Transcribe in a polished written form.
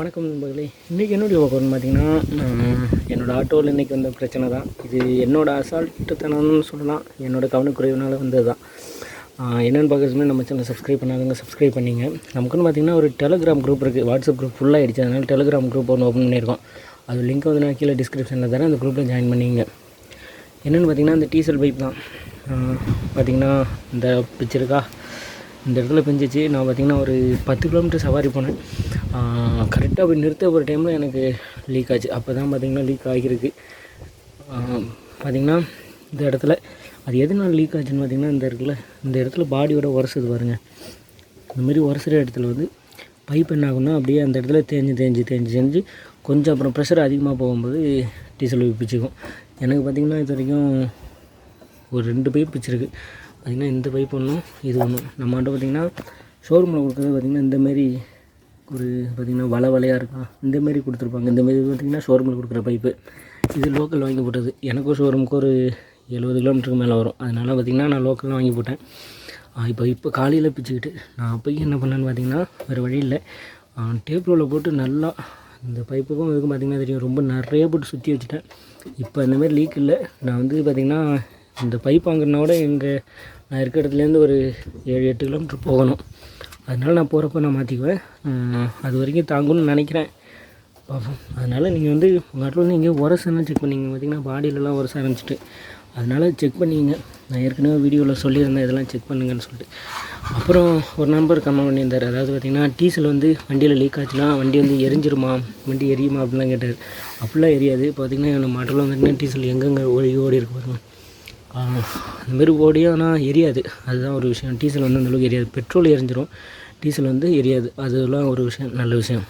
வணக்கம் நண்பர்களே. இன்றைக்கி என்னுடைய ஒர்க் பார்த்திங்கன்னா, என்னோடய ஆட்டோவில் இன்றைக்கி வந்த பிரச்சனை தான் இது. என்னோடய அசால்ட்டுத்தனம்னு சொல்லலாம், என்னோடய கவனக்குறைவுனால் வந்தது தான். என்னென்னு பார்க்குறதுமே நம்ம சேனல் சப்ஸ்கிரைப் பண்ணாதவங்க சப்ஸ்கிரைப் பண்ணிங்க. நமக்குன்னு பார்த்திங்கன்னா ஒரு டெலிகிராம் குரூப் இருக்குது. வாட்ஸ்அப் குரூப் ஃபுல்லாக ஆகிடுச்சு. அதனால் டெலிகிராம் குரூப் ஒன்று ஓப்பன் பண்ணியிருக்கோம். அது லிங்க் வந்து நான் கீழே டிஸ்கிரிப்ஷனில் தரேன். அந்த குரூப்பில் ஜாயின் பண்ணிங்க. என்னென்னு பார்த்திங்கன்னா, இந்த டீசல் பைப் தான். பார்த்திங்கன்னா இந்த பிச்சிருக்கா, இந்த இடத்துல பெஞ்சிச்சு. நான் பார்த்திங்கன்னா ஒரு 10 கிலோமீட்டர் சவாரி போனேன். கரெக்டாக போய் நிறுத்த ஒரு டைமில் எனக்கு லீக் ஆச்சு. அப்போ தான் பார்த்திங்கன்னா லீக் ஆகியிருக்கு. பார்த்திங்கன்னா இந்த இடத்துல அது எதனால் லீக் ஆச்சுன்னு பார்த்திங்கன்னா, இந்த இடத்துல பாடியோட உரசுது பாருங்கள். இந்தமாரி உரசுற இடத்துல வந்து பைப் என்ன ஆகுன்னா, அப்படியே அந்த இடத்துல தேஞ்சு கொஞ்சம் அப்புறம் ப்ரெஷர் அதிகமாக போகும்போது டீசல் பிச்சுக்கும். எனக்கு பார்த்திங்கன்னா இது வரைக்கும் ஒரு 2 பைப் பிச்சிருக்கு. பார்த்திங்கன்னா இந்த பைப் ஒன்றும் இது ஒன்றும். நம்மகிட்ட பார்த்திங்கன்னா ஷோரூமில் கொடுக்குறது பார்த்திங்கன்னா இந்தமாரி ஒரு பார்த்திங்கன்னா வலையாக இருக்கும். இந்தமாரி கொடுத்துருப்பாங்க. இந்தமாரி பார்த்திங்கன்னா ஷோரூமில் கொடுக்குற பைப்பு. இது லோக்கல் வாங்கி போட்டது. எனக்கும் ஷோரூமுக்கு ஒரு 70 கிலோமீட்டருக்கு மேலே வரும். அதனால் பார்த்திங்கன்னா நான் லோக்கலில் வாங்கி போட்டேன். இப்போ காலையில் பிச்சுக்கிட்டு நான் அப்போயும் என்ன பண்ணேன்னு பார்த்திங்கன்னா, வேறு வழி இல்லை, டேப் ரோலில் போட்டு நல்லா இந்த பைப்புக்கும் இதுக்கும் பார்த்திங்கன்னா தெரியும், ரொம்ப நிறைய போட்டு சுற்றி வச்சுட்டேன். இப்போ இந்தமாரி லீக் இல்லை. நான் வந்து பார்த்திங்கன்னா இந்த பைப் வாங்குறனோட நான் இருக்க இடத்துலேருந்து ஒரு 7-8 கிலோமீட்டர் போகணும். அதனால் நான் போகிறப்ப நான் மாற்றிக்குவேன். அது வரைக்கும் தாங்குன்னு நினைக்கிறேன், பார்ப்போம். அதனால் நீங்கள் வந்து உங்கள் ஆட்டில் நீங்கள் உரசெல்லாம் செக் பண்ணிங்க. பார்த்திங்கன்னா பாடியிலலாம் உரச ஆரம்பிச்சிட்டு, அதனால் செக் பண்ணிங்க. நான் ஏற்கனவே வீடியோவில் சொல்லியிருந்தேன் இதெல்லாம் செக் பண்ணுங்கன்னு சொல்லிட்டு. அப்புறம் ஒரு நம்பர் கமெண்ட் பண்ணியிருந்தார். அதாவது பார்த்திங்கன்னா டீசல் வந்து வண்டியில் லீக் ஆச்சுன்னா வண்டி வந்து எரிஞ்சிருமா, வண்டி எரியுமா அப்படிலாம் கேட்டார். அப்படிலாம் எரியாது. இப்போ பார்த்திங்கன்னா நம்ம ஆட்டில் வந்து டீசல் எங்கெங்கே ஓடி இருக்கு பாருங்கள். அந்தமாரி ஓடியும் ஆனால் எரியாது. அதுதான் ஒரு விஷயம். டீசல் வந்து அந்தளவுக்கு எரியாது. பெட்ரோல் எரிஞ்சிடும், டீசல் வந்து எரியாது. அதெல்லாம் ஒரு விஷயம், நல்ல விஷயம்.